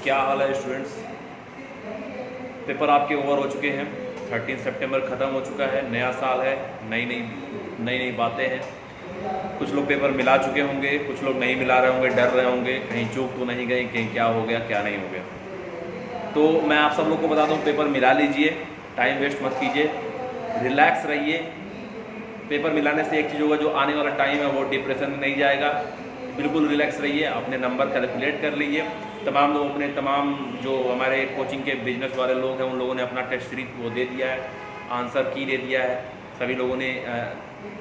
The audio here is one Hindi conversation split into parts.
क्या हाल है स्टूडेंट्स। पेपर आपके ओवर हो चुके हैं। 13 सितंबर ख़त्म हो चुका है, नया साल है, नई नई बातें हैं। कुछ लोग पेपर मिला चुके होंगे, कुछ लोग नहीं मिला रहे होंगे, डर रहे होंगे कहीं चूक तो नहीं गए, कहीं क्या हो गया क्या नहीं हो गया। तो मैं आप सब लोग को बता दूं, पेपर मिला लीजिए, टाइम वेस्ट मत कीजिए, रिलैक्स रहिए। पेपर मिलाने से एक चीज़ होगा, जो आने वाला टाइम है वो डिप्रेशन में नहीं जाएगा। बिल्कुल रिलैक्स रहिए, अपने नंबर कैलकुलेट कर लीजिए। तमाम जो हमारे कोचिंग के बिजनेस वाले लोग हैं, उन लोगों ने अपना टेस्ट सीरीज वो दे दिया है, आंसर की दे दिया है। सभी लोगों ने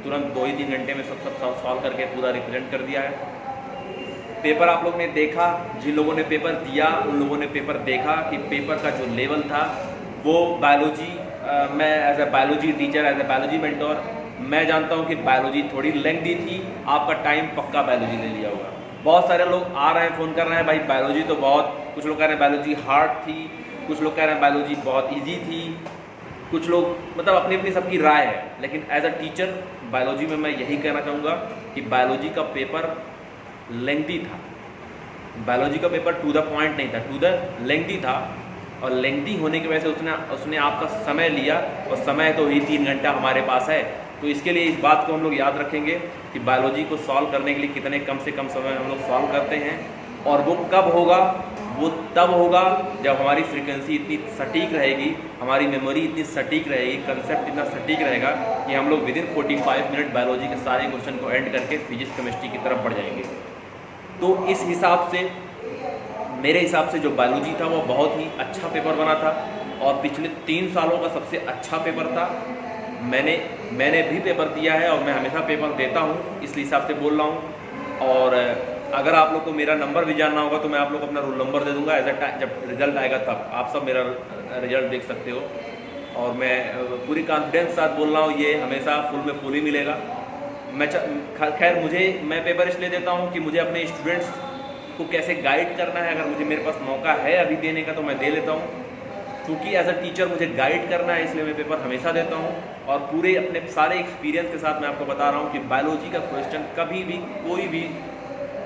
तुरंत 2 ही 3 घंटे में सब सॉल्व करके पूरा रिप्रेजेंट कर दिया है। पेपर आप लोग ने देखा, जिन लोगों ने पेपर दिया उन लोगों ने पेपर देखा कि पेपर का जो लेवल था वो बायोलॉजी, मैं as a biology teacher, as a biology mentor, मैं जानता हूँ कि बायोलॉजी थोड़ी लेंथी थी। आपका टाइम पक्का बायोलॉजी ले लिया होगा। बहुत सारे लोग आ रहे हैं, फ़ोन कर रहे हैं, भाई बायोलॉजी तो बहुत, कुछ लोग कह रहे हैं बायोलॉजी हार्ड थी, कुछ लोग कह रहे हैं बायोलॉजी बहुत ईजी थी, कुछ लोग मतलब अपनी अपनी सबकी राय है। लेकिन एज अ टीचर बायोलॉजी में मैं यही कहना चाहूँगा कि बायोलॉजी का पेपर लेंथी था। बायोलॉजी का पेपर टू द पॉइंट नहीं था, टू द लेंथी था। और लेंथी होने की वजह से उसने आपका समय लिया, और समय तो ही 3 घंटा हमारे पास है। तो इसके लिए इस बात को हम लोग याद रखेंगे कि बायोलॉजी को सॉल्व करने के लिए कितने कम से कम समय हम लोग सॉल्व करते हैं। और वो कब होगा? वो तब होगा जब हमारी फ्रीक्वेंसी इतनी सटीक रहेगी, हमारी मेमोरी इतनी सटीक रहेगी, कंसेप्ट इतना सटीक रहेगा कि हम लोग विदिन 45 मिनट बायोलॉजी के सारे क्वेश्चन को एंड करके फिजिक्स केमिस्ट्री की तरफ बढ़ जाएंगे। तो इस हिसाब से, मेरे हिसाब से जो बायोलॉजी था वो बहुत ही अच्छा पेपर बना था, और पिछले 3 सालों का सबसे अच्छा पेपर था। मैंने भी पेपर दिया है और मैं हमेशा पेपर देता हूँ, इसलिए हिसाब से बोल रहा हूँ। और अगर आप लोग को मेरा नंबर भी जानना होगा तो मैं आप लोग को अपना रोल नंबर दे दूँगा। जब रिजल्ट आएगा तब आप सब मेरा रिजल्ट देख सकते हो। और मैं पूरी कॉन्फिडेंस के साथ बोल रहा हूँ, ये हमेशा फुल में फुल ही मिलेगा। खैर मैं पेपर इसलिए देता हूँ कि मुझे अपने स्टूडेंट्स को कैसे गाइड करना है, अगर मुझे मेरे पास मौका है अभी देने का तो मैं दे लेता हूँ। क्योंकि एज अ टीचर मुझे गाइड करना है, इसलिए मैं पेपर हमेशा देता हूँ। और पूरे अपने सारे एक्सपीरियंस के साथ मैं आपको बता रहा हूँ कि बायोलॉजी का क्वेश्चन कभी भी कोई भी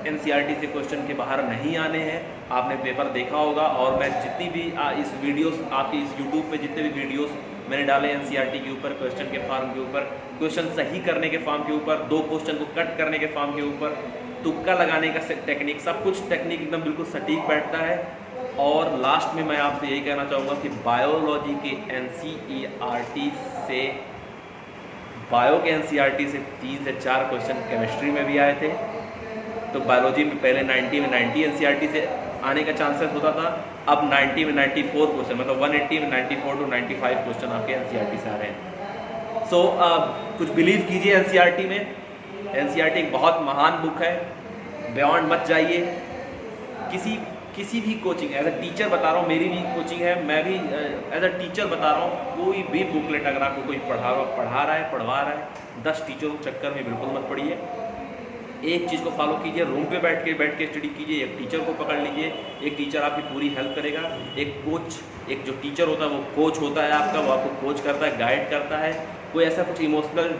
एनसीईआरटी से क्वेश्चन के बाहर नहीं आने हैं। आपने पेपर देखा होगा, और मैं जितनी भी इस वीडियोस आपकी इस यूट्यूब पे जितने भी वीडियोस मैंने डाले एनसीईआरटी के ऊपर, क्वेश्चन के फॉर्म के ऊपर, क्वेश्चन सही करने के फॉर्म के ऊपर, 2 क्वेश्चन को कट करने के फॉर्म के ऊपर, तुक्का लगाने का टेक्निक, सब कुछ टेक्निक एकदम बिल्कुल सटीक बैठता है। और लास्ट में मैं आपसे यही कहना चाहूँगा कि बायोलॉजी के एनसीईआरटी से, बायो के एनसीईआरटी से 3 से 4 क्वेश्चन केमिस्ट्री में भी आए थे। तो बायोलॉजी में पहले 90 में 90 एनसीईआरटी से आने का चांसेस होता था, अब 90 में 94 क्वेश्चन, मतलब 180 में 94 to 95 क्वेश्चन आपके एनसीईआरटी से आ रहे हैं। सो कुछ बिलीव कीजिए एनसीईआरटी में। एनसीईआरटी एक बहुत महान बुक है, बियॉन्ड मत जाइए। किसी भी कोचिंग, एज अ टीचर बता रहा हूँ, मेरी भी कोचिंग है, मैं भी एज अ टीचर बता रहा हूँ, कोई भी बुकलेट अगर आपको कोई पढ़ा रहा है, 10 टीचरों के चक्कर में बिल्कुल मत पड़िए। एक चीज़ को फॉलो कीजिए, रूम पे बैठ के स्टडी कीजिए। एक टीचर को पकड़ लीजिए, एक टीचर आपकी पूरी हेल्प करेगा। एक जो टीचर होता है वो कोच होता है आपका, वो आपको कोच करता है, गाइड करता है। कोई ऐसा कुछ इमोशनल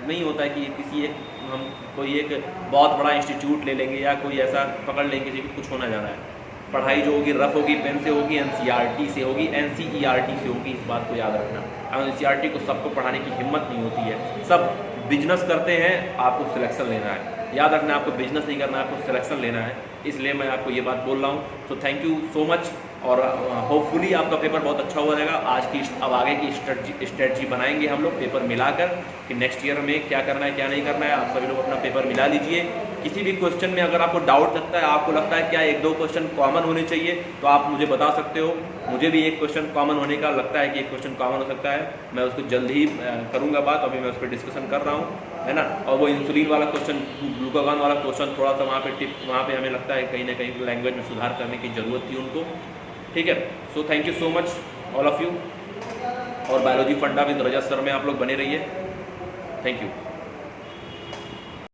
नहीं होता है कि हम कोई एक बहुत बड़ा इंस्टीट्यूट ले लेंगे या कोई ऐसा पकड़ लेंगे कि कुछ होना जा रहा है। पढ़ाई जो होगी रफ होगी, पेन से होगी, एनसीईआरटी से होगी, एनसीईआरटी से होगी। इस बात को याद रखना। एनसीईआरटी को सबको पढ़ाने की हिम्मत नहीं होती है, सब बिजनेस करते हैं, आपको सिलेक्शन लेना है। याद रखना, आपको बिजनेस नहीं करना है, आपको सिलेक्शन लेना है। इसलिए मैं आपको ये बात बोल रहा हूँ। So thank you so much, और होपफुली आपका पेपर बहुत अच्छा हुआ रहेगा। अब आगे की स्ट्रेटजी बनाएंगे हम लोग पेपर मिलाकर कि नेक्स्ट ईयर में क्या करना है क्या नहीं करना है। आप सभी लोग अपना पेपर मिला लीजिए। किसी भी क्वेश्चन में अगर आपको डाउट लगता है, आपको लगता है क्या 1-2 क्वेश्चन कॉमन होने चाहिए, तो आप मुझे बता सकते हो। मुझे भी एक क्वेश्चन कॉमन होने का लगता है कि एक क्वेश्चन कॉमन हो सकता है, मैं उसको जल्द ही करूँगा बात। अभी मैं उस पर डिस्कशन कर रहा हूँ, है ना। और वो इंसुलिन वाला क्वेश्चन, ग्लूकागॉन वाला क्वेश्चन, थोड़ा सा वहाँ पे हमें लगता है कहीं ना कहीं लैंग्वेज में सुधार करने की ज़रूरत थी उनको। ठीक है। So thank you so much all of you. और बायोलॉजी फंडा विद रजत सर में आप लोग बने रहिए। Thank you.